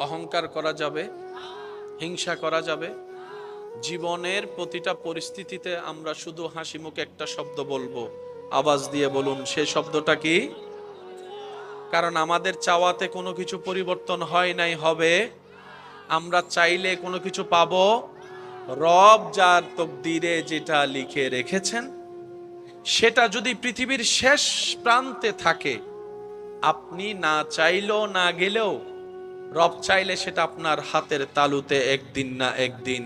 অহংকার করা যাবে, হিংসা করা যাবে। জীবনের প্রতিটা পরিস্থিতিতে আমরা শুধু হাসি মুখে একটা শব্দ বলবো, আওয়াজ দিয়ে বলুন, সে শব্দটা কি? কারণ আমাদের চাওয়াতে কোনো কিছু পরিবর্তন হয় নাই, হবে। আমরা চাইলে কোনো কিছু পাবো। রব যার তকদিরে যেটা লিখে রেখেছেন সেটা যদি পৃথিবীর শেষ প্রান্তে থাকে, আপনি না চাইলেও না গেলেও রব চাইলে সেটা আপনার হাতের তালুতে একদিন না একদিন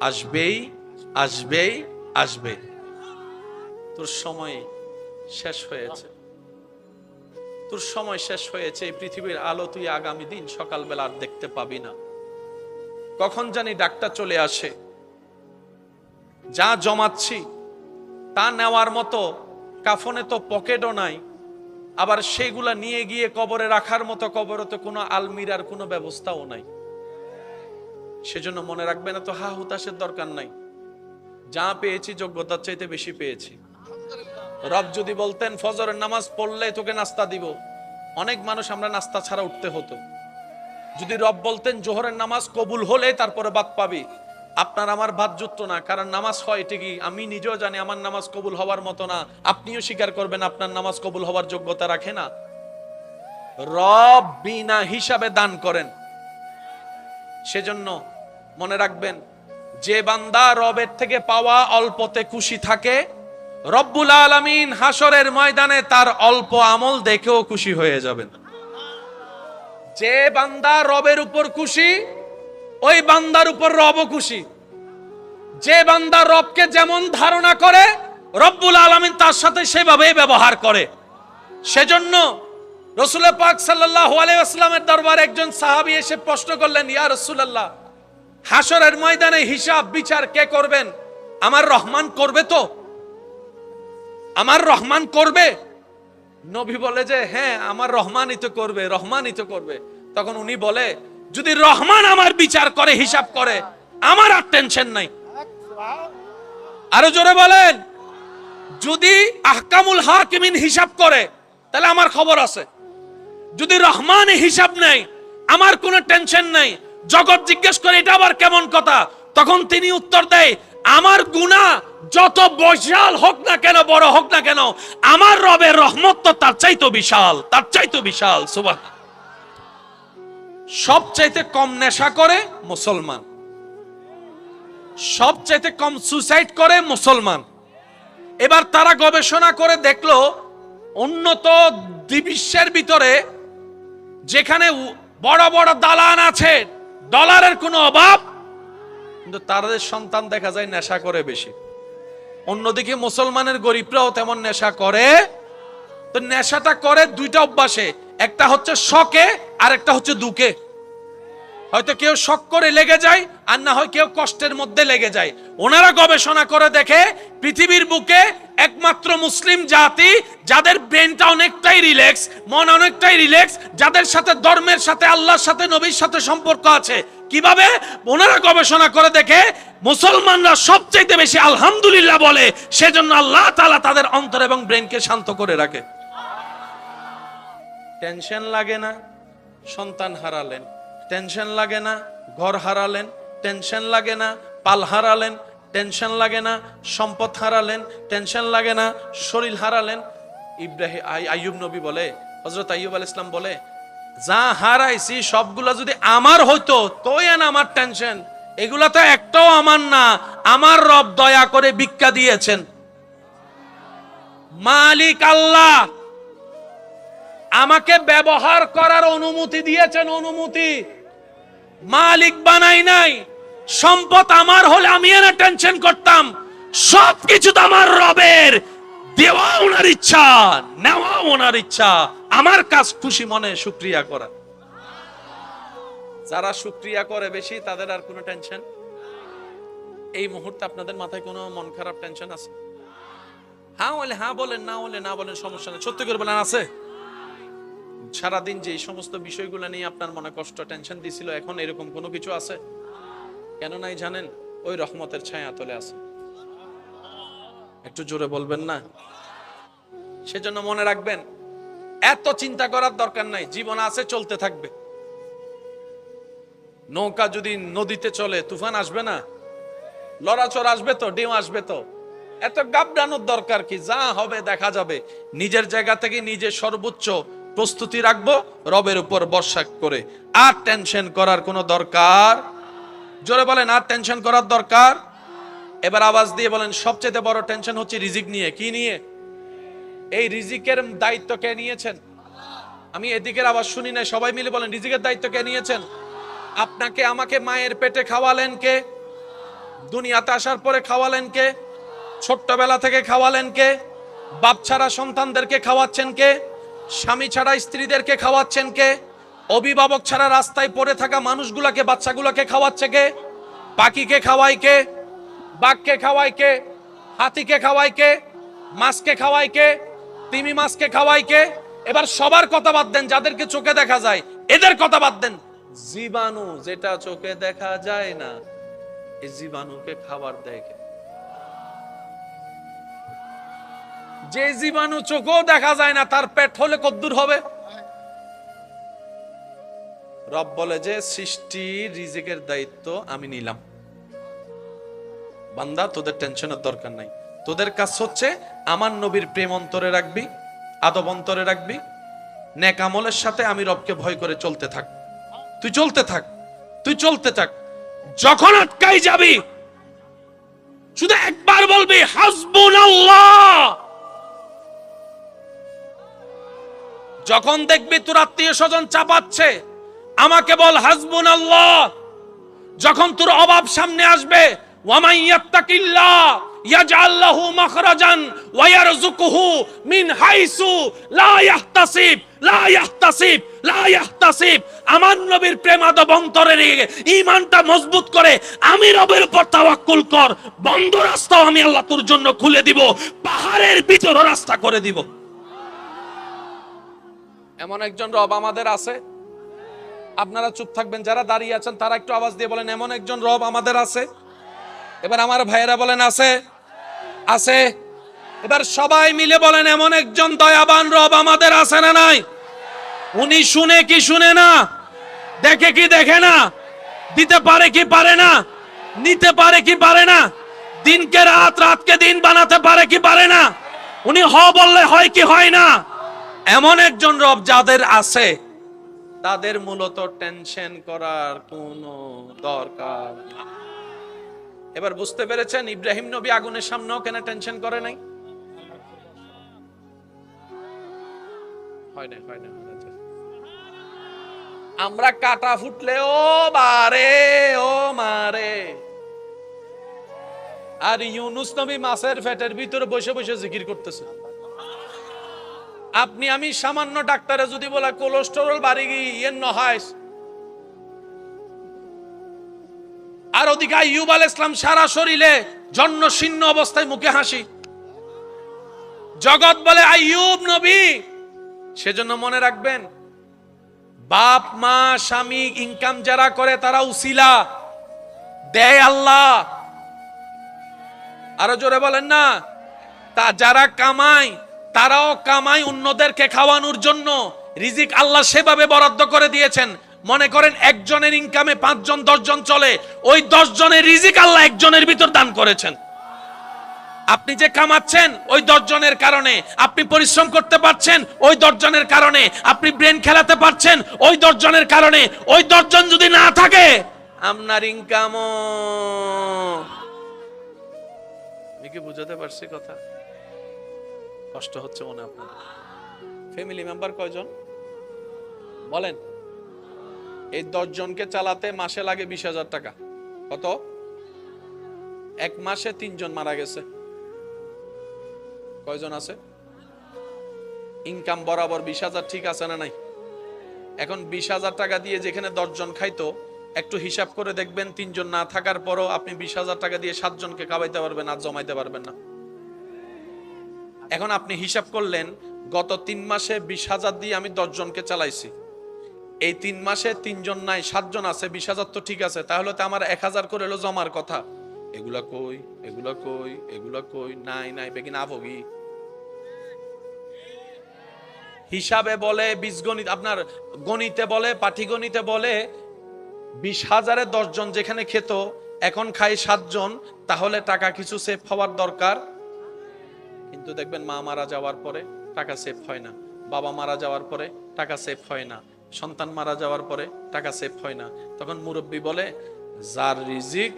আসবেই, আসবেই, আসবে। তোর সময় শেষ হয়েছে, তোর সময় শেষ হয়েছে। এই পৃথিবীর আলো তুই আগামী দিন সকালবেলা আর দেখতে পাবি না। কখন জানি ডাক্তার চলে আসে। যা জমাচ্ছি তা নেওয়ার মতো কাফনে তো পকেটও নাই, আবার সেইগুলা নিয়ে গিয়ে কবরে রাখার মতো কবরে তো কোনো আলমিরার কোনো ব্যবস্থাও নাই। সেজন্য মনে রাখবেন, এত হা হুতাশের দরকার নাই। যা পেয়েছি যোগ্যতার চাইতে বেশি পেয়েছি। রব যদি বলতেন ফজরের নামাজ পড়লে তোকে নাস্তা দিব, অনেক মানুষ আমরা নাস্তা ছাড়া উঠতে হতো। যদি রব বলতেন জোহরের নামাজ কবুল হলে তারপরে ভাত পাবি, আপনার আমার ভাত জুটত না। কারণ নামাজ হয় ঠিকই, আমি নিজেও জানি আমার নামাজ কবুল হওয়ার মতো না, আপনিও স্বীকার করবেন আপনার নামাজ কবুল হওয়ার যোগ্যতা রাখে না। রব বিনা হিসাবে দান করেন। সেজন্য মনে রাখবেন, যে বান্দা রবের থেকে পাওয়া অল্পতে খুশি থাকে, রব্বুল আলামিন হাসরের ময়দানে তার অল্প আমল দেখেও খুশি হয়ে যাবেন। যে বান্দা রবের উপর খুশি, ওই বান্দার উপর রবও খুশি। যে বান্দা রবকে যেমন ধারণা করে, রব্বুল আলামিন তার সাথে সেভাবেই ব্যবহার করে। সেজন্য রাসূল পাক সাল্লাল্লাহু আলাইহি ওয়াসাল্লামের দরবারে একজন সাহাবী এসে প্রশ্ন করলেন, ইয়া রাসূলুল্লাহ, হাসরের ময়দানে হিসাব বিচার কে করবেন? আমার রহমান করবে তো? আমার রহমান করবে? নবী বলে যে হ্যাঁ, আমার রহমানই তো করবে, রহমানই তো করবে। তখন উনি বলে, যদি রহমান আমার বিচার করে, হিসাব করে, আমার আর টেনশন নাই। আরো জোরে বলেন, যদি আহকামুল হাকিমিন হিসাব করে তাহলে আমার খবর আছে। যদি রহমান হিসাব নেই, আমার কোনো টেনশন নাই। জগৎ জিজ্ঞেস করে এটা আবার কেমন কথা? তখন তিনি উত্তর দেয়, আমার গুনাহ যত বিশাল হোক না কেন, বড় হোক না কেন, আমার রবের রহমত তো তার চাইতে বিশাল, তার চাইতে বিশাল। সুবহান। সবচাইতে কম নেশা করে মুসলমান, সবচাইতে কম সুসাইড করে মুসলমান। এবার তারা গবেষণা করে দেখলো, উন্নত বিশ্বের ভিতরে যেখানে বড় বড় দালান আছে, ডলারের কোনো অভাব, কিন্তু তাদের সন্তান দেখা যায় নেশা করে বেশি। অন্যদিকে মুসলমানের গরিবরাও তেমন নেশা করে। তো নেশাটা করে দুইটা অভ্যাসে, একটা হচ্ছে শখে আর একটা হচ্ছে দুঃখে। হয়তো কেউ শখ করে লেগে যায়, আর না হয় কেউ কষ্টের মধ্যে লেগে যায়। ওনারা গবেষণা করে দেখে, পৃথিবীর বুকে একমাত্র মুসলিম জাতি যাদের ব্রেনটা অনেকটাই রিল্যাক্স, মন অনেকটাই রিল্যাক্স, যাদের সাথে ধর্মের সাথে, আল্লাহর সাথে, নবীর সাথে সম্পর্ক আছে। কিভাবে? ওনারা গবেষণা করে দেখে মুসলমানরা সবচেয়ে বেশি আলহামদুলিল্লাহ বলে, সেজন্য আল্লাহ তাআলা তাদের অন্তর এবং ব্রেনকে শান্ত করে রাখে। টেনশন লাগে না সন্তান হারালেন, টেনশন লাগে না ঘর হারালেন, টেনশন লাগে না পাল হারালেন, টেনশন লাগে না সম্পদ হারালেন, টেনশন লাগে না শরীর হারালেন। আইয়ুব নবী বলে, হযরত আইয়ুব আলাইহিস সালাম বলে, যা হারাইছি সবগুলা যদি আমার হইতো তোই না আমার টেনশন, এগুলা তো একটাও আমার না, আমার রব দয়া করে ভিক্ষা দিয়েছেন। মালিক আল্লাহ আমাকে ব্যবহার করার অনুমতি দিয়েছেন, অনুমতি। মালিক বানাই নাই। সম্পদ আমার হলে আমি না টেনশন করতাম, সবকিছু তো আমার রবের, দেওয়া ওনার ইচ্ছা, নেওয়া ওনার ইচ্ছা। আমার কাজ খুশি মনে শুকরিয়া করা। যারা শুকরিয়া করে বেশি, তাদের আর কোনো টেনশন। এই মুহূর্তে আপনাদের মাথায় কোনো মন খারাপ টেনশন আছে? হ্যাঁ বলে হ্যাঁ বলেন, না হলে না বলেন, সমস্যা নেই। সত্যি করে বলেন, আছে? সারাদিন যে সমস্ত বিষয়গুলো নিয়ে আপনার মনে কষ্ট, টেনশন দিছিল, এখন এরকম কোনো কিছু আছে? কেন নাই জানেন? ওই রহমতের ছায়া তলে আছে। একটু জোরে বলবেন না? সেজন্য মনে রাখবেন, এত চিন্তা করার দরকার নাই। জীবন আছে, চলতে থাকবে। নৌকা যদি নদীতে চলে তুফান আসবে না? লড়াচড় আসবে তো, ঢেউ আসবে তো। এত গাবড়ানোর দরকার কি? যা হবে দেখা যাবে। নিজের জায়গা থেকে নিজে সর্বোচ্চ প্রস্তুতি রাখবো, রবের উপর ভরসা করে। আর টেনশন করার কোনো দরকার, জোরে বলেন, আর টেনশন করার দরকার। এবার আওয়াজ দিয়ে বলেন, সবচেয়ে বড় টেনশন হচ্ছে রিজিক নিয়ে। কি নিয়ে? এই রিজিকের দায়িত্ব কে নিয়েছেন? আমি এদিকের আওয়াজ শুনি না, সবাই মিলে বলেন, রিজিকের দায়িত্ব কে নিয়েছেন? আপনাকে আমাকে মায়ের পেটে খাওয়ালেন কে? দুনিয়াতে আসার পরে খাওয়ালেন কে? ছোট্টবেলা থেকে খাওয়ালেন কে? বাপ ছাড়া সন্তানদেরকে খাওয়াচ্ছেন কে? স্বামী ছাড়া স্ত্রীদেরকে খাওয়াচ্ছেন কে? অভিভাবক ছাড়া রাস্তায় পড়ে থাকা মানুষগুলাকে, বাচ্চাগুলোকে খাওয়াচ্ছে কে? পাখিকে খাওয়ায় কে? বাঘকে খাওয়ায় কে? হাতিকে খাওয়ায় কে? মাছকে খাওয়ায় কে? তিমি মাছকে খাওয়ায় কে? এবার সবার কথা বাদ দেন, যাদেরকে চোখে দেখা যায় এদের কথা বাদ দেন। জীবাণু যেটা চোখে দেখা যায় না, এই জীবাণুকে খাবার দেয় কে? যে জীবাণু চোখেও দেখা যায় না, তার পেট হলে কদ্দুর হবে? রব বলে যে সৃষ্টি রিজিকের দায়িত্ব আমি নিলাম। বান্দা, তোদের টেনশনের দরকার নাই। তোদের কাজ হচ্ছে আমার নবীর প্রেম অন্তরে রাখবি, আদব অন্তরে রাখবি, নেক আমলের সাথে আমি রবকে ভয় করে চলতে থাক। তুই চলতে থাক, তুই চলতে থাক। যখন আটকাই যাবি, শুধু একবার বলবি হাসবুনাল্লাহ। যখন দেখবি তোর আত্মীয় স্বজন চাপাচ্ছে, আমাকে বল হাসবুনাল্লাহ। যখন তোর অভাব সামনে আসবে, ওয়ামান ইয়াত্তাকিল্লাহ ইয়াজআল লাহু মাখরাজান ওয়া ইয়ারযুকুহু মিন হাইসু লা ইয়াহতাসিব লা ইয়াহতাসিব লা ইয়াহতাসিব। আমার নবীর প্রেম আদব অন্তরে রেখে ঈমানটা মজবুত করে আমি রবের উপর তাওয়াক্কুল কর, বন্ধ রাস্তাও আমি আল্লাহ তোর জন্য খুলে দিব, পাহাড়ের ভিতরও রাস্তা করে দিব। এমন একজন রব আমাদের আছে। আপনারা চুপ থাকবেন, যারা দাঁড়িয়ে আছেন তারা একটু আওয়াজ দিয়ে বলেন, এমন একজন রব আমাদের আছে। এবার আমার ভাইয়েরা বলেন, আছে, আছে। এবার সবাই মিলে বলেন, এমন একজন দয়াবান রব আমাদের আছে না নাই? উনি শুনে কি শুনে না? দেখে কি দেখে না? দিতে পারে কি পারে না? নিতে পারে কি পারে না? দিনকে রাত, রাতকে দিন বানাতে পারে কি পারে না? উনি হ বললে হয় কি হয় না? এমন একজন রব যাদের আছে, তাদের মূলত টেনশন করার কোনো দরকার নেই। এবার বুঝতে পেরেছেন ইব্রাহিম নবী আগুনের সামনেও কেন টেনশন করে নাই? হয় না, হয় না। আমরা কাটা ফুটলে ও বারে ও মারে, আর ইউনুস নবী মাছের পেটের ভিতরে বসে বসে জিকির করতেছে। আপনি আমি সামান্য ডাক্তারে যদি বলা কোলেস্টেরল বাড়ি গিয়ে নহাইস, আর ওদিকে আইয়ুব আলাইহিস সালাম সারা শরীরে জন্য শীর্ণ অবস্থায়, মুখে হাসি। জগৎ বলে আইয়ুব নবী। সেজন্য মনে রাখবেন, বাপ মা স্বামী ইনকাম যারা করে তারা উসিলা, দেয় আল্লাহ। আরো জোরে বলেন না। তা যারা কামায় তারাও কামায় অন্যদেরকে খাওয়ানোর জন্য। রিজিক আল্লাহ সেভাবে বরাদ্দ করে দিয়েছেন। মনে করেন একজনের ইনকামে 5 জন 10 জন চলে, ওই 10 জনের রিজিক আল্লাহ একজনের ভিতর দান করেছেন। আপনি যে কামাচ্ছেন ওই 10 জনের কারণে, আপনি পরিশ্রম করতে পারছেন ওই 10 জনের কারণে, আপনি ব্রেন খেলাতে পারছেন ওই 10 জনের কারণে। ওই 10 জন যদি না থাকে, আপনার ইনকামও। আমি কি বুঝাতে পারছি কথা? কষ্ট হচ্ছে মনে আপনার? ফ্যামিলি মেম্বার কয়জন বলেন? এই 10 জনকে চালাতে মাসে লাগে 20,000 টাকা। কত? এক মাসে 3 জন মারা গেছে। কয়জন আছে? ইনকাম বরাবর 20,000, ঠিক আছে না নাই? এখন 20,000 টাকা দিয়ে যেখানে 10 জন খাইতো, একটু হিসাব করে দেখবেন 3 জন না থাকার পরও আপনি 20,000 টাকা দিয়ে 7 জনকে খাওয়াইতে পারবেন, আর জমাইতে পারবেন না। এখন আপনি হিসাব করলেন, গত 3 মাসে 20,000 দিয়ে আমি 10 জনকে চালাইছি। এই 3 মাসে 3 জন নাই, 7 জন আছে, 20,000 তো ঠিক আছে। তাহলে তো আমার 1,000 করে হলো জমার কথা। এগুলা কই, এগুলা কই, এগুলা কই? নাই নাই বেগিন আভগি। হিসাবে বলে, বীজগণিত আপনার গণিতে বলে, পাটিগণিতে বলে 20,000-এ 10 জন যেখানে খেত, এখন খাই 7 জন, তাহলে টাকা কিছু সেভ হওয়ার দরকার। কিন্তু দেখবেন মা মারা যাওয়ার পরে টাকা সেভ হয় না, বাবা মারা যাওয়ার পরে টাকা সেভ হয় না, সন্তান মারা যাওয়ার পরে টাকা সেভ হয় না। তখন মুরব্বী বলে, যার রিজিক,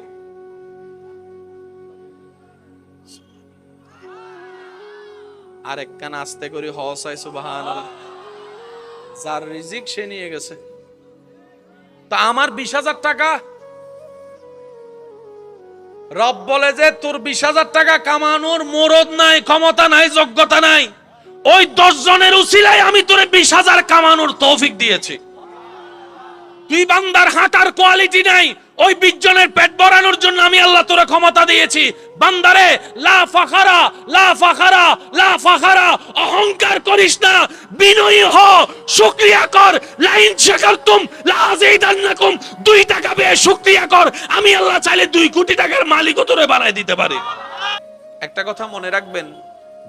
আর এক কান আস্তে করে হসাই সুবহানাল্লাহ, যার রিজিক সে নিয়ে গেছে। তা আমার 20,000 টাকা, রব বলে যে তোর 20,000 টাকা কামানোর মুরদ নাই, ক্ষমতা নাই, যোগ্যতা নাই, ওই 10 জনের উসিলায় আমি তোরে 20,000 কামানোর তৌফিক দিয়েছি। তুই বান্দার হাঁটার কোয়ালিটি নাই, ওই 20 জনের পেট ভরানোর জন্য আমি আল্লাহ তোরে ক্ষমতা দিয়েছি। বান্দারে লা ফাখারা লা ফাখারা লা ফাখারা, অহংকার করিস না, বিনয়ী হ, শুকরিয়া কর। লাইন শাকারতুম লা আযীদান্নাকুম, 2 টাকা পেয়ে শুকরিয়া কর, আমি আল্লাহ চাইলে 2 কোটি টাকার মালিকও তোরে বানায় দিতে পারি। একটা কথা মনে রাখবেন,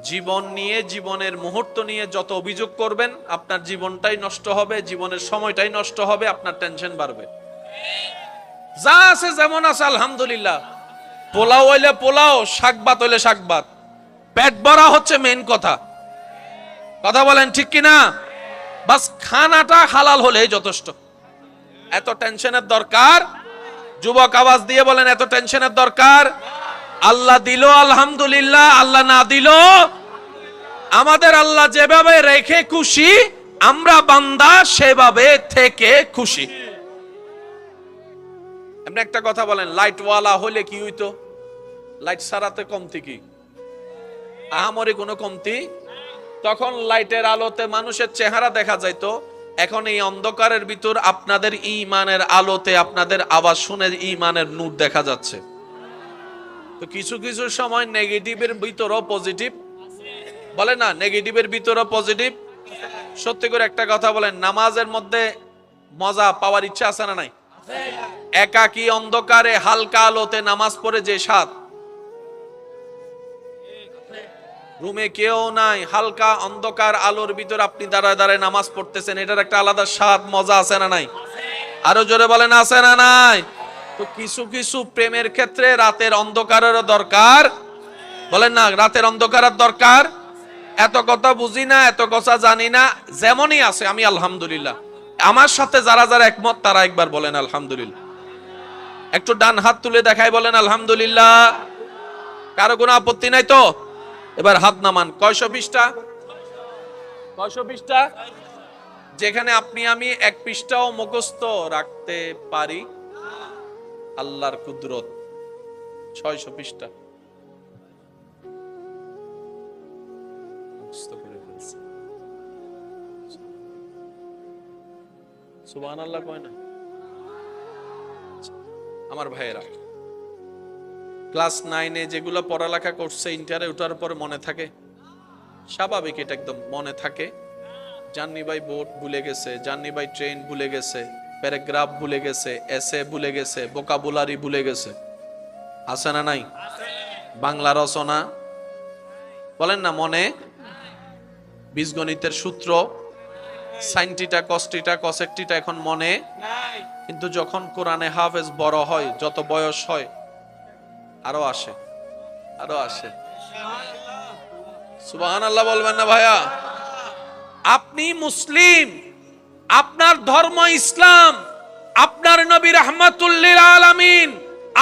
জীবন নিয়ে, জীবনের মুহূর্ত নিয়ে যত অভিযোগ করবেন, আপনার জীবনটাই নষ্ট হবে, জীবনের সময়টাই নষ্ট হবে, আপনার টেনশন বাড়বে। যা আছে যেমন আছে আলহামদুলিল্লাহ, পোলাও হইলে পোলাও, শাকভাত হইলে শাকভাত, পেট ভরা হচ্ছে মেইন কথা। কথা বলেন ঠিক কিনা? বাস খানাটা হালাল হলেই যথেষ্ট। এত টেনশনের দরকার? যুবক আওয়াজ দিয়ে বলেন, এত টেনশনের দরকার? আল্লাহ দিল আলহামদুলিল্লাহ, আল্লাহ না দিল, আমাদের আল্লাহ যেভাবে রেখে খুশি, আমরা বান্দা সেভাবে থেকে খুশি। এমনি একটা কথা বলেন, লাইটওয়ালা হলে কি হইতো? লাইট ছাড়াতে কমতি কি? আহামরি কোনো কমতি? তখন লাইটের আলোতে মানুষের চেহারা দেখা যাইতো। এখন এই অন্ধকারের ভিতর আপনাদের ঈমানের আলোতে, আপনাদের আওয়াজ শুনে ঈমানের নূর দেখা যাচ্ছে। তো কিছু কিছু সময় নেগেটিভের ভিতরও পজিটিভ, বলে না, নেগেটিভের ভিতরও পজিটিভ। সত্যি করে একটা কথা বলেন, নামাজের মধ্যে মজা পাওয়ার ইচ্ছা আছে না নাই? একাকী অন্ধকারে হালকা আলোতে নামাজ পড়ে যে স্বাদ, রুমে কেউ নাই, হালকা অন্ধকার আলোর ভিতর আপনি দাঁড়ায় দাঁড়ায় নামাজ পড়তেছেন, এটার একটা আলাদা স্বাদ, মজা আছে না নাই? আরো জোরে বলেন, আছে না নাই? তো কিছু কিছু প্রেমের ক্ষেত্রে রাতের অন্ধকারেরও দরকার, বলেন না, রাতের অন্ধকারের দরকার। এত কথা বুঝি না, এত কথা জানি না, যেমনই আছে আমি আলহামদুলিল্লাহ। আমার সাথে যারা যারা একমত তারা একবার বলেন আলহামদুলিল্লাহ। একটু ডান হাত তুলে দেখাই, বলেন আলহামদুলিল্লাহ। কারো কোনো আপত্তি নাই তো? এবার হাত নামান। 120টা? 120টা? যেখানে আপনি আমি 1 পৃষ্ঠাও মুখস্থ রাখতে পারি, আল্লাহর কুদরত 600 পৃষ্ঠা মুখস্থ করে ফেলছে। সুবহানাল্লাহ কয় না? আমার ভাইয়েরা, ক্লাস 9-এ যেগুলো পড়ালেখা করছে, ইন্টারে ওঠার পর মনে থাকে, স্বাভাবিক, এটা একদম মনে থাকে। জান্নি ভাই বোর্ড ভুলে গেছে, জান্নি ভাই ট্রেন ভুলে গেছে, প্যারাগ্রাফ ভুলে গেছে, এসে ভুলে গেছে, ভোকাবুলারি ভুলে গেছে, আছে না নাই? বাংলা রচনা বলেন না মনে, বীজগণিতের সূত্র, সাইনটিটা, কসটিটা, কসেকটিটা এখন মনে। কিন্তু যখন কোরআনে হাফেজ বড় হয়, যত বয়স হয়, আরো আসে, আরো আসে। সুবহানাল্লাহ বলবেন না ভাইয়া? আপনি মুসলিম, আপনার ধর্ম ইসলাম, আপনার নবী রাহমাতুল লিল আলামিন,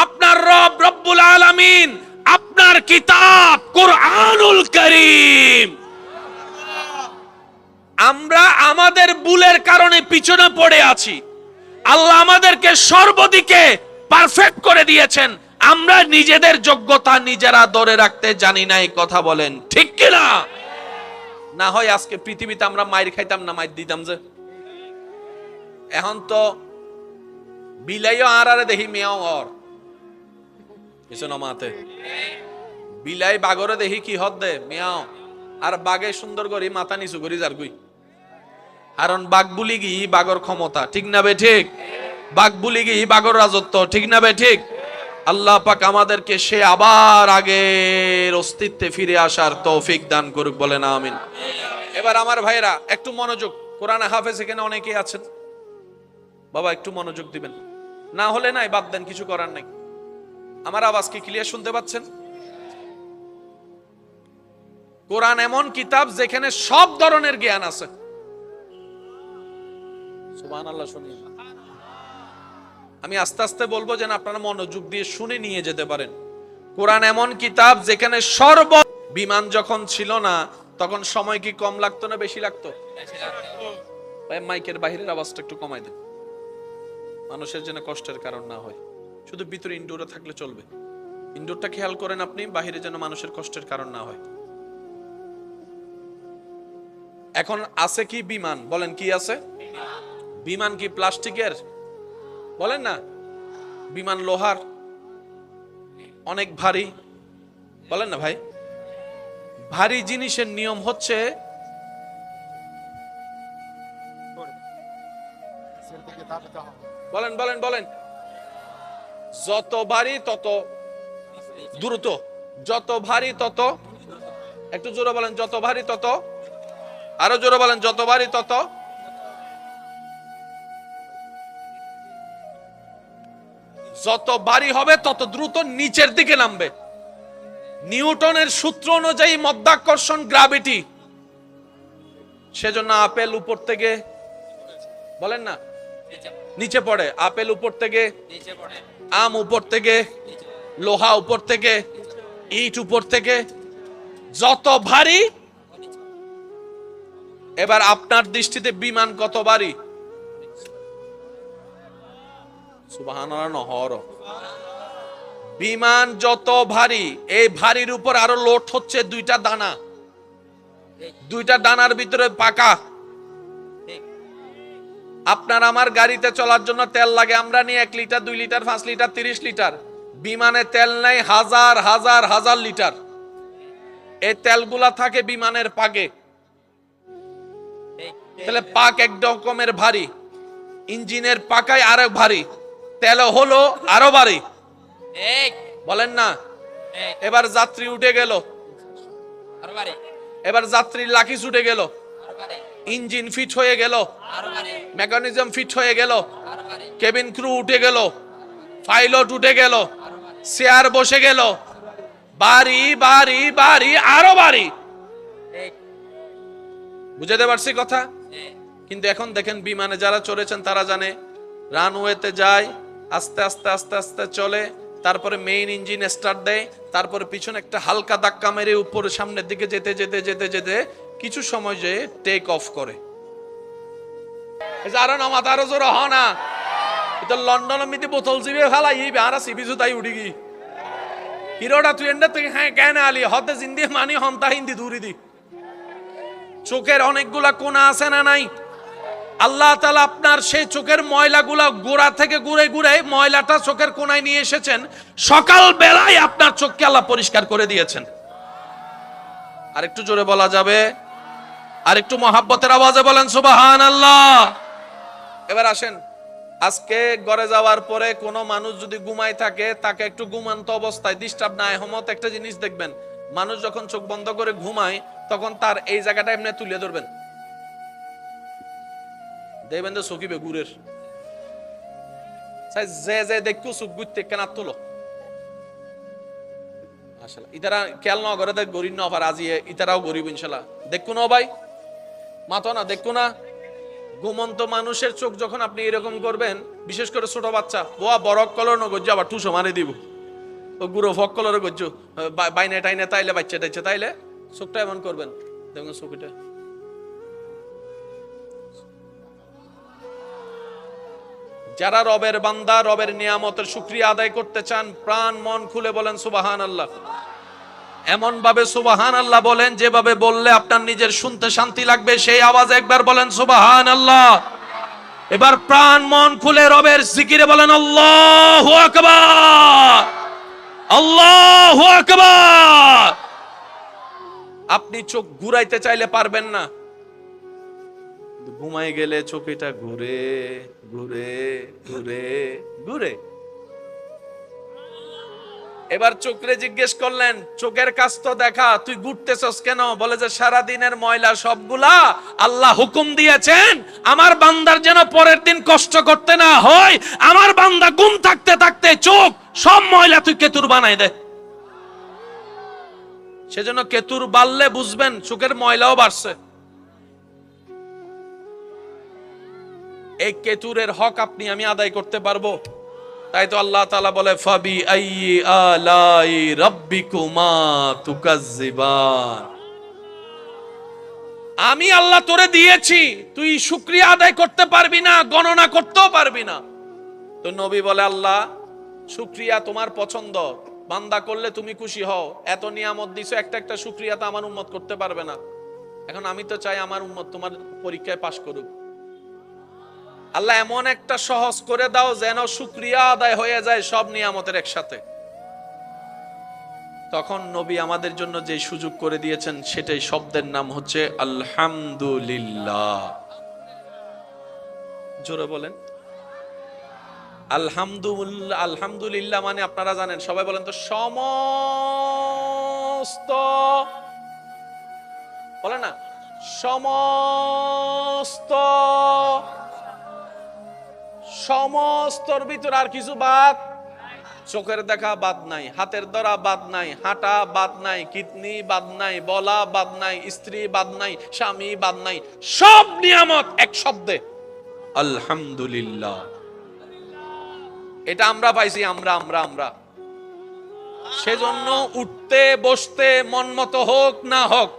আপনার রব রব্বুল আলামিন, আপনার কিতাব কুরআনুল কারীম। আমরা আমাদের ভুলের কারণে পিছনে পড়ে আছি। আল্লাহ আমাদেরকে সর্বদিকে পারফেক্ট করে দিয়েছেন, আমরা নিজেদের যোগ্যতা নিজেরা ধরে রাখতে জানি না। এই কথা বলেন ঠিক কিনা? না হয় আজকে পৃথিবীতে আমরা মাইর খাইতাম না, মাইর দিতাম যে। এখন তো বিলাইও আর দেখি মেয়াও অর কিছু নমাতে, বিলাই বাগরে দেখি কি হদ দে মেয়াও, আর বাগে সুন্দর করি মাথা নিচু করি যার গুই। কারণ বাঘ বুলি গি বাগর ক্ষমতা, ঠিক না বে ঠিক? বাঘ বুলি গি বাগর রাজত্ব, ঠিক না বে ঠিক? আল্লাহ পাক আমাদেরকে সে আবার আগের অস্তিত্বে ফিরে আসার তৌফিক দান করুক, বলেন আমিন। এবার আমার ভাইরা একটু মনোযোগ, কোরআনে হাফেজ এখানে অনেকেই আছেন, বাবা একটু মনোযোগ দিবেন। না হলে নাই, বাদ দেন, কিছু করার নাই। আমার আওয়াজ কি ক্লিয়ার শুনতে পাচ্ছেন? কোরআন এমন কিতাব যেখানে সব ধরনের জ্ঞান আছে। সুবহানাল্লাহ। শুনিয়ে আমি আস্তে আস্তে বলবো যেন আপনারা মনোযোগ দিয়ে শুনে নিয়ে যেতে পারেন। কোরআন এমন কিতাব যেখানে বিমান যখন ছিল না তখন সময় কি কম লাগতো না বেশি লাগতো? ভাই মাইকের বাহিরের আওয়াজটা একটু কমাই দেন, মানুষের যেন কষ্টের কারণ না হয়। শুধু ভিতরে ইনডোরে থাকলে চলবে, ইনডোরটা খেয়াল করেন আপনি, বাহিরে যেন মানুষের কষ্টের কারণ না হয়। এখন আছে কি বিমান? বলেন কি আছে? বিমান কি প্লাস্টিকের? বলেন না। বিমান লোহার, অনেক ভারী। বলেন না ভাই। ভারী জিনিসের নিয়ম হচ্ছে বলেন বলেন বলেন, যত ভারী তত দ্রুত, যত ভারী তত, একটু জোরে বলেন, যত ভারী তত, আরো জোরে বলেন, যত ভারী তত। যত ভারী হবে তত দ্রুত নিচের দিকে নামবে। নিউটনের সূত্র অনুযায়ী মাধ্যাকর্ষণ, গ্র্যাভিটি। সেজন্য আপেল উপর থেকে, বলেন না, নিচে পড়ে। আপেল উপর থেকে নিচে পড়ে, আম উপর থেকে, লোহা উপর থেকে, ইট উপর থেকে, যত ভারী। এবার আপনার দৃষ্টিতে বিমান কত ভারী? সুবহানাল্লাহ। নহর বিমান যত ভারী, এই ভারীর উপর আরো লোড হচ্ছে দুইটা দানা, দুইটা দানার ভিতরে পাকা। আপনার আমার গাড়িতে চলার জন্য তেল লাগে, আমরা নিয়ে 1 লিটার 2 লিটার 5 লিটার 30 লিটার। বিমানে তেল নাই হাজার হাজার হাজার লিটার। এই তেলগুলা থাকে বিমানের পাকে। তাহলে পাক এক রকমের ভারী, ইঞ্জিনের পাকায় আরো ভারী, তেল হলো আরো ভারী। বলেন না। এবার যাত্রী উঠে গেল, এবার যাত্রীর লাকিজ উঠে গেল, ইঞ্জিন ফিট হয়ে গেল, মেকানিজম ফিট হয়ে গেল, কেবিন ক্রু উঠে গেল, পাইলট উঠে গেল, চেয়ার বসে গেল, বাড়ি বাড়ি বাড়ি আরো বাড়ি। বুঝাতে পারছি কথা? কিন্তু এখন দেখেন বিমানে যারা চড়েছেন তারা জানে, রানওয়েতে যায়, আস্তে আস্তে আস্তে আস্তে চলে, তারপরে মেইন ইঞ্জিন স্টার্ট দেয়, তারপরে পিছনে একটা হালকা ধাক্কা মেরে উপরে সামনের দিকে যেতে যেতে যেতে যেতে কিছু সময় যে টেক অফ করে। আরো নামাত আরো জোর হ না, এটা লন্ডন মিতি বোতল জিবে ফেলাই বেহারা সিবি জুতাই উঠি গি হিরোটা তুই এন্ডা তুই হ্যাঁ কেন আলি হতে জিন্দি মানি হন্তা হিন্দি দূরি দি। চোখের অনেকগুলা কোনা আছে না নাই? আল্লাহ তাআলা আপনার সেই চোখের ময়লাগুলা গোড়া থেকে ঘুরে ঘুরে ময়লাটা চোখের কোনায় নিয়ে এসেছেন। সকাল বেলায় আপনার চোখকে আল্লাহ পরিষ্কার করে দিয়েছেন। আরেকটু জোরে বলা যাবে? আরেকটু মহাব্বতের আওয়াজে বলেন সুবহানাল্লাহ। এবার আসেন, আজকে ঘরে যাওয়ার পরে কোনো মানুষ যদি ঘুমায় থাকে, তাকে একটু ঘুমান্ত অবস্থায় ডিস্টার্ব না হমত একটা জিনিস দেখবেন, মানুষ যখন চোখ বন্ধ করে ঘুমায় তখন তার এই জায়গাটা এমনি তুলে ধরবেন, দেখবেন যে সকিবে গুরের যে যে দেখু চোখ গুইতে কেনা তুলো আসলে ইতারা খেয়াল না করে দেখ গরিব না পার আজি ইতারাও গরিব ইনশাল্লাহ। দেখু না ভাই, মাতো না দেখু না। ঘুমন্ত মানুষের চোখ যখন আপনি এরকম করবেন, বিশেষ করে ছোট বাচ্চা, বোয়া বরক কলর ন গজ্জা আবার টুসো মারে দিব, ও গুঁড়ো ফক কলরে গজ্জ বাইনে টাইনে তাইলে বাচ্চা টাইছে তাইলে চোখটা এমন করবেন, দেখুন চোখটা। যারা রবের বান্দা, রবের নিয়ামতের শুকরিয়া আদায় করতে চান, প্রাণ মন খুলে বলেন সুবহানাল্লাহ। এমন ভাবে সুবহানাল্লাহ বলেন যেভাবে বললে আপনার নিজের শুনতে শান্তি লাগবে, সেই আওয়াজ একবার বলেন সুবহানাল্লাহ। এবার প্রাণ মন খুলে রবের জিকিরে বলেন আল্লাহু আকবার, আল্লাহু আকবার। আপনি চোখ ঘুরাইতে চাইলে পারবেন না, ঘুমাই গেলে চোখটা ঘুরে ঘুরে ঘুরে ঘুরে। এবার চোখরে জিজ্ঞেস করলেন, চোখের কাজ তো দেখা, তুই ঘুরতেছস কেন? বলে যে সারা দিনের ময়লা সবগুলা আল্লাহ হুকুম দিয়েছেন আমার বান্দার যেন পরের দিন কষ্ট করতে না হয়, আমার বান্দা ঘুম থাকতে থাকতে চোখ সব ময়লা তুই কেতুর বানাই দে। সেজন্য কেতুর বাড়লে বুঝবেন চোখের ময়লাও বাড়ছে। এই কেতুরের হক আপনি আমি আদায় করতে পারবো? তাই তো আল্লাহ তাআলা বলে ফাবি আইয়ি আলাই রাব্বিকুমা তুকাজ্জিবান। আমি আল্লাহ তোরে দিয়েছি, তুই শুকরিয়া আদায় করতে পারবি না, গণনা করতেও পারবি না। তো নবী বলে, আল্লাহ শুকরিয়া তোমার পছন্দ, বান্দা করলে তুমি খুশি হও, এত নিয়ামত দিছো, একটা একটা শুকরিয়া তো আমার উম্মত করতে পারবে না। এখন আমি তো চাই আমার উম্মত তোমার পরীক্ষায় পাশ করুক। আল্লাহ এমন একটা সহজ করে দাও যেন শুকরিয়া আদায় হয়ে যায় সব নিয়ামতের একসাথে। তখন নবী আমাদের জন্য যে সুযোগ করে দিয়েছেন সেটাই শব্দের নাম হচ্ছে আলহামদুলিল্লাহ। জোরে বলেন আলহামদুলিল্লাহ। আলহামদুলিল্লাহ মানে আপনারা জানেন, সবাই বলেন তো, সমস্ত, বলে না, সমস্ত, সমস্তর ভিতর আর কিছু বাদ, চোখের দেখা বাদ নাই, হাতের ধরা বাদ নাই, হাঁটা বাদ নাই, কিডনি বাদ নাই, বলা বাদ নাই, স্ত্রী বাদ নাই, স্বামী বাদ নাই, সব নিয়ামত এক শব্দে আলহামদুলিল্লাহ। এটা আমরা পাইছি, আমরা আমরা আমরা সেজন্য উঠতে বসতে মন মতো হোক না হোক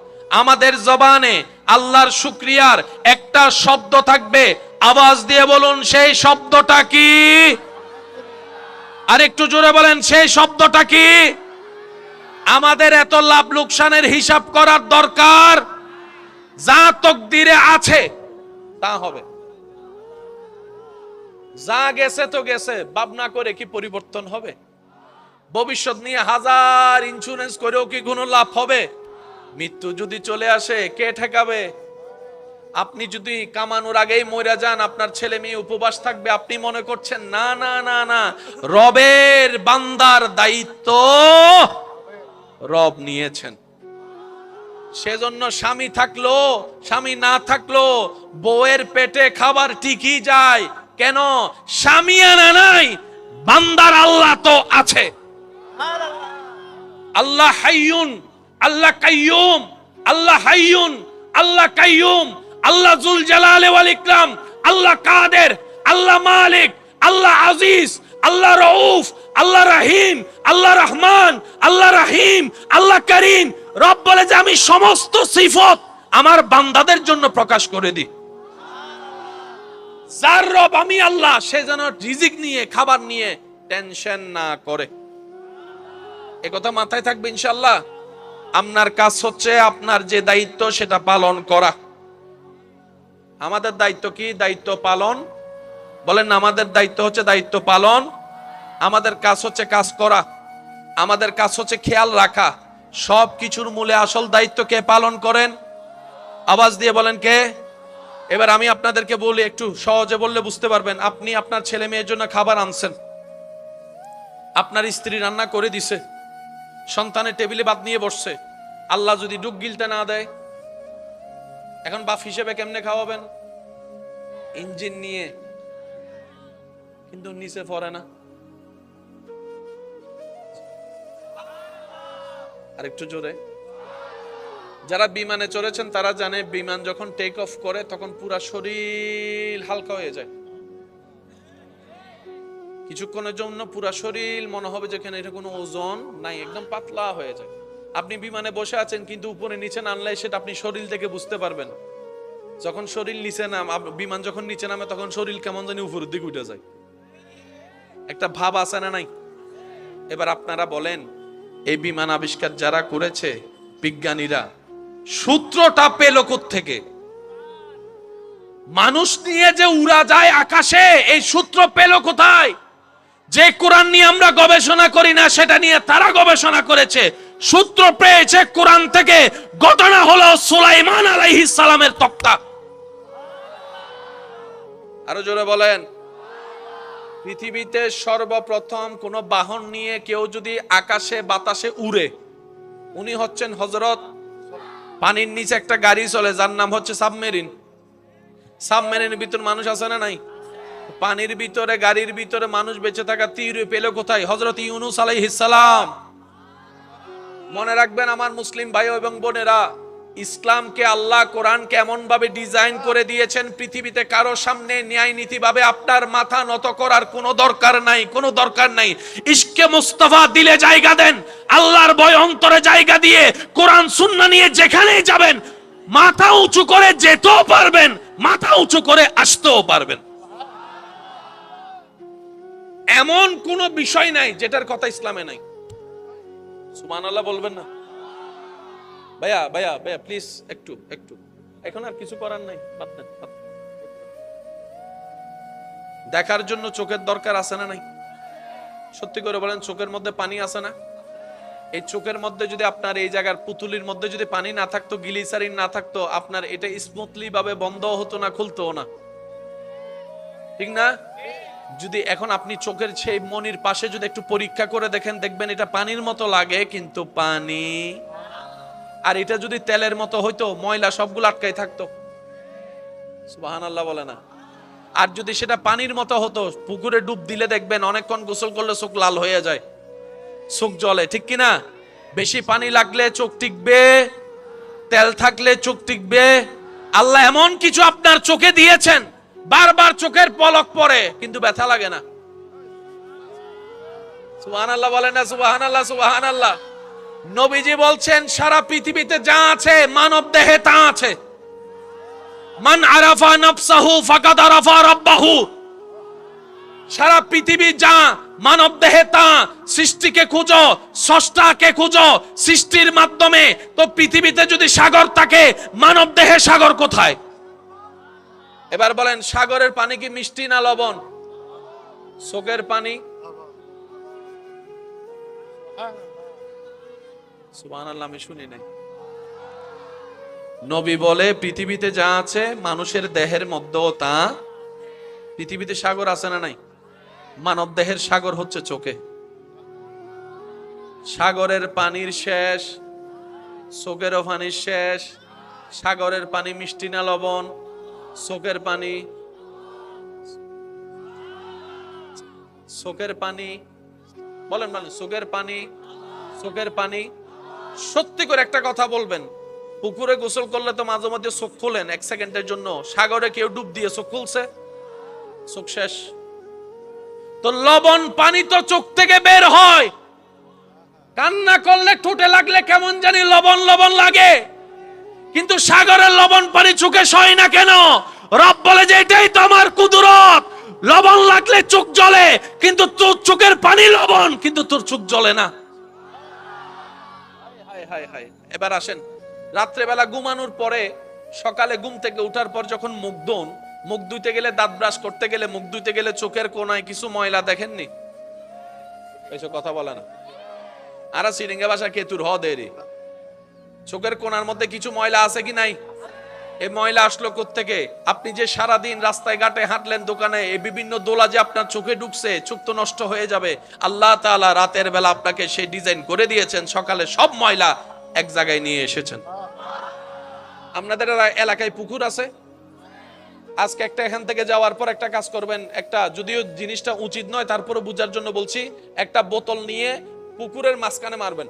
আমাদের জবানে আল্লাহর শুকরিয়ার একটা শব্দ থাকবে। আওয়াজ দিয়ে বলুন সেই শব্দটা কি? আর একটু জোরে বলেন সেই শব্দটা কি? আমাদের এত লাভ লোকসানের হিসাব করার দরকার, যা তকদিরে আছে তা হবে, যা গেছে তো গেছে, ভাবনা করে কি পরিবর্তন হবে? ভবিষ্যৎ নিয়ে হাজার ইন্স্যুরেন্স করেও কি কোনো লাভ হবে? মৃত্যু যদি চলে আসে কে ঠেকাবে? আপনি যদি কামানোর আগেই মরে যান, আপনার ছেলে মেয়ে উপবাস থাকবে, আপনি মনে করছেন না না না না, রবের বান্দার দায়িত্ব রব নিয়েছেন। সেজন্য স্বামী থাকলো স্বামী না থাকলো বউয়ের পেটে খাবার ঠিকই যায়। কেন? স্বামী আনা নাই, বান্দার আল্লাহ তো আছে। আল্লাহ হাইয়ুন, আল্লাহ কাইয়ুম, আল্লাহ হাইয়ুন, আল্লাহ কাইয়ুম, আল্লাহ জুল জালালে ওয়াল ইকরাম, আল্লাহ কাদের, আল্লাহ মালিক, আল্লাহ আজিজ, আল্লাহ রউফ, আল্লাহ রহিম, আল্লাহ রহমান, আল্লাহ রহিম, আল্লাহ করিম। রব বলে যে আমি সমস্ত সিফত আমার বান্দাদের জন্য প্রকাশ করে দিই। যার রব আমি আল্লাহ, সে যেন রিজিক নিয়ে খাবার নিয়ে টেনশন না করে। এ কথা মাথায় থাকবে ইনশাআল্লাহ। আপনার কাজ হচ্ছে আপনার যে দায়িত্ব সেটা পালন করা। আমাদের দায়িত্ব কি? দায়িত্ব পালন। বলেন আমাদের দায়িত্ব হচ্ছে দায়িত্ব পালন। আমাদের কাজ হচ্ছে কাজ করা। আমাদের কাজ হচ্ছে খেয়াল রাখা। সব কিছুর মূলে আসল দায়িত্ব কে পালন করেন? আওয়াজ দিয়ে বলেন কে? এবার আমি আপনাদেরকে বলি, একটু সহজে বললে বুঝতে পারবেন। আপনি আপনার ছেলে মেয়ের জন্য খাবার আনছেন, আপনার স্ত্রী রান্না করে দিছে, সন্তানের টেবিলে ভাত নিয়ে বসছে, আল্লাহ যদি ডুব গিলতে না দেয়, এখন বাপ হিসেবে কেমনে খাওয়াবেন? ইঞ্জিন নিয়ে, কিন্তু নিচে পড়ে না। আরেকটু জোরে। যারা বিমানে চড়েছেন তারা জানে, বিমান যখন টেক অফ করে তখন পুরা শরীর হালকা হয়ে যায়। কিছুক্ষণের জন্য পুরা শরীর মনে হবে যেখানে এটা কোনো ওজন নাই, একদম পাতলা হয়ে যায়। আপনি বিমানে বসে আছেন কিন্তু উপরে নিচে নামলে সেটা আপনি শরীর থেকে বুঝতে পারবেন। যখন শরীর নিচে বিমান যখন নিচে নামে তখন শরীর কেমন জানি উপরের দিকে উঠে যায়, একটা ভাব আছে না নাই? এবার আপনারা বলেন, এই বিমান আবিষ্কার যারা করেছে বিজ্ঞানীরা, সূত্রটা পেল কোত্থেকে? মানুষ নিয়ে যে উড়া যায় আকাশে, এই সূত্র পেল কোথায়? যে কোরআন নিয়ে আমরা গবেষণা করি না সেটা নিয়ে তারা গবেষণা করেছে, সূত্র পেয়েছে কোরআন থেকে। ঘটনা হলো সুলাইমান আলাইহিস সালামের তক্তা। আরো জোরে বলেন। পৃথিবীতে সর্বপ্রথম কোন বাহন নিয়ে কেউ যদি আকাশে বাতাসে উড়ে, উনি হচ্ছেন হযরত। পানির নিচে একটা গাড়ি চলে যার নাম হচ্ছে সাবমেরিন। সাবমেরিনের ভিতর মানুষ আছে না নাই? পানির ভিতরে, গাড়ির ভিতরে মানুষ বেঁচে থাকা তীর পেল কোথায়? হযরত ইউনূস আলাইহিস সালাম। মনে রাখবেন আমার মুসলিম ভাই এবং বোনেরা, ইসলামকে আল্লাহ কোরআনকে এমন ভাবে ডিজাইন করে দিয়েছেন, পৃথিবীতে কারো সামনে ন্যায় নীতি ভাবে আপনার মাথা নত করার কোনো দরকার নাই, কোনো দরকার নাই। ইশকে মুস্তাফা দিলে জায়গা দেন, আল্লাহর ভয় অন্তরে জায়গা দিয়ে কোরআন সুন্নাহ নিয়ে যেখানেই যাবেন মাথা উঁচু করে যেতেও পারবেন, মাথা উঁচু করে আসতেও পারবেন। এমন কোন বিষয় নাই যেটার কথা ইসলামে নাই। সুবহানাল্লাহ বলবেন না? ভাইয়া ভাইয়া ভাইয়া প্লিজ একটু একটু, এখন আর কিছু করার নাই, বাদ দেন। দেখার জন্য চোখের দরকার আছে না নাই? সত্যি করে বলেন, চোখের মধ্যে পানি আছে না? এই চোখের মধ্যে যদি আপনার এই জায়গার পুতুলির মধ্যে যদি পানি না থাকতো, গ্লিসারিন না থাকতো, আপনার এটা স্মুথলি ভাবে বন্ধ হতো না, খুলতো না, ঠিক না? যদি এখন আপনি চোখের সেই মনির পাশে যদি একটু পরীক্ষা করে দেখেন, দেখবেন এটা পানির মতো লাগে কিন্তু পানি। আর এটা যদি তেলের মতো হইতো, ময়লা সবগুলো আটকাই থাকতো। সুবহানাল্লাহ বলে না? আর যদি সেটা পানির মতো হতো, পুকুরে ডুব দিলে দেখবেন অনেকক্ষণ গোসল করলে চোখ লাল হয়ে যায়, চোখ জ্বলে, ঠিক কিনা? বেশি পানি লাগলে চোখ টিকবে, তেল থাকলে চোখ টিকবে। আল্লাহ এমন কিছু আপনার চোখে দিয়েছেন, বারবার চোখের পলক পড়ে কিন্তু ব্যথা লাগে না। সুবহানাল্লাহ বলেন না? সুবহানাল্লাহ, সুবহানাল্লাহ। নবীজি বলছেন সারা পৃথিবীতে যা আছে মানব দেহে তা আছে। মান আরাফা নাফসাহু ফাকাদ আরাফা রাব্বাহু। সারা পৃথিবী যা মানব দেহে তা। সৃষ্টিকে খুঁজো, স্রষ্টাকে খুঁজো সৃষ্টির মাধ্যমে। তো পৃথিবীতে যদি সাগর থাকে, মানব দেহে সাগর কোথায়? এবার বলেন, সাগরের পানি কি মিষ্টি না লবণ? চোখের পানি? সুবহানাল্লাহ, আমি শুনি নাই। নবী বলে পৃথিবীতে যা আছে মানুষের দেহের মধ্যেও তা। পৃথিবীতে সাগর আছে না নাই? মানব দেহের সাগর হচ্ছে চোখে। সাগরের পানির শেষ, চোখেরও পানির শেষ। সাগরের পানি মিষ্টি না লবণ? চোখের পানি, চোখের পানি বলেন, বলেন চোখের পানি, চোখের পানি। সত্যি করে একটা কথা বলবেন, পুকুরে গোসল করলে তো মাঝে মধ্যে চোখ খোলেন এক সেকেন্ডের জন্য। সাগরে কেউ ডুব দিয়ে চোখ খুলছে? চোখ শেষ। তো লবণ পানি তো চোখ থেকে বের হয়। কান্না করলে ঠোঁটে লাগলে কেমন জানি লবণ লবণ লাগে, কিন্তু সাগরের লবণ পানি চোখে সয় না কেন? রব বলে যে এটাই তো আমার কুদরত। লবণ লাগলে চোখ জ্বলে, কিন্তু তোর চোখের পানি লবণ, কিন্তু তোর চোখ জ্বলে না। এবার আসেন, রাত্রেবেলা ঘুমানোর পরে সকালে ঘুম থেকে উঠার পর যখন মুখ ধুইতে গেলে, দাঁত ব্রাশ করতে গেলে, মুখ ধুইতে গেলে চোখের কোনায় কিছু ময়লা দেখেননি? এইসব কথা বলে না। আর সিরিঙ্গা ভাষা কেতুর হ দেরি। চোখের কোনার মধ্যে কিছু ময়লা আছে কি নাই? এই ময়লা আসলো কোত্থেকে? আপনি যে সারাদিন রাস্তায় ঘাটে হাঁটলেন, দোকানে, এই বিভিন্ন দোলা যে আপনার চোখে ঢুকছে, চোখ তো নষ্ট হয়ে যাবে। আল্লাহ তাআলা রাতের বেলা আপনাকে সেই ডিজাইন করে দিয়েছেন, সকালে সব ময়লা এক জায়গায় নিয়ে এসেছেন। আপনাদের এলাকায় পুকুর আছে? আজকে একটা এখান থেকে যাওয়ার পর একটা কাজ করবেন, একটা, যদিও জিনিসটা উচিত নয় তারপরে বুঝার জন্য বলছি, একটা বোতল নিয়ে পুকুরের মাঝখানে মারবেন,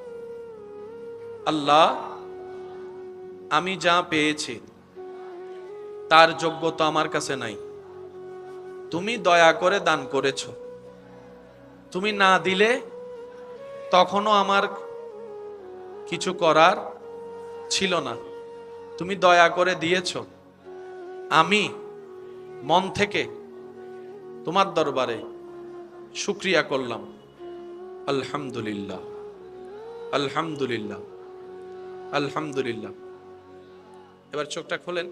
আল্লাহ আমি যা পেয়েছি তার যোগ্যতা আমার কাছে নাই, তুমি দয়া করে দান করেছো, তুমি না দিলে তখনও আমার কিছু করার ছিল না, তুমি দয়া করে দিয়েছো। আমি মন থেকে তোমার দরবারে শুকরিয়া করলাম, আলহামদুলিল্লাহ, আলহামদুলিল্লাহ, আলহামদুলিল্লাহ। এবার চোখটা খোলেন,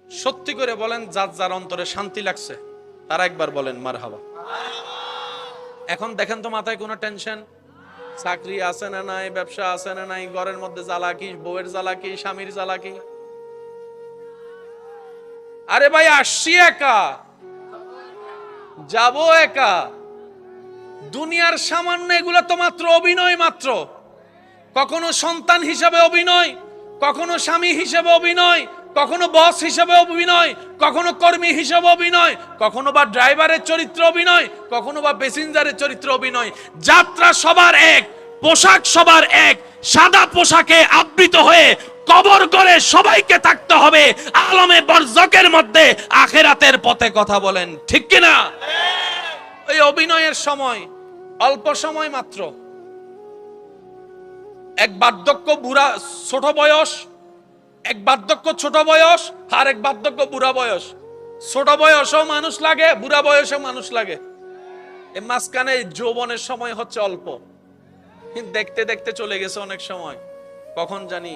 সত্যি করে বলেন, যার যার অন্তরে শান্তি লাগছে তারা একবার বলেন মারহাবা। এখন দেখেন তো মাথায় কোনো টেনশন? চাকরি আছে না নাই, ব্যবসা আছে না নাই, ঘরের মধ্যে জ্বালা কি, বউয়ের জ্বালা কি, স্বামীর জ্বালা কি? আরে ভাই আসছি একা, যাব একা। দুনিয়ার সামান্য এগুলো তো মাত্র অভিনয় মাত্র। কখনো সন্তান হিসেবে অভিনয়, কখনো স্বামী হিসেবে অভিনয়, কখনো বস হিসেবে অভিনয়, কখনো কর্মী হিসেবে অভিনয়, কখনো বা ড্রাইভারের চরিত্র অভিনয়, কখনো বা প্যাসেঞ্জারের চরিত্র অভিনয়। যাত্রা সবার এক, পোশাক সবার এক। সাদা পোশাকে আবৃত হয়ে কবর করে সবাইকে থাকতে হবে আলমে বরজকের মধ্যে, আখিরাতের পথে। কথা বলেন ঠিক কিনা? এই অভিনয়ের সময় অল্প সময় মাত্র। এক বার্ধক্য বুড়া ছোট বয়স, এক বার্ধক্য ছোট বয়স, আর এক বার্ধক্য বুড়া বয়স। ছোট বয়সেও মানুষ লাগে, বুড়া বয়সেও মানুষ লাগে। এই মাঝখানে যৌবনের সময় হচ্ছে অল্প, কিন্তু দেখতে দেখতে চলে গেছে অনেক সময়, কখন জানি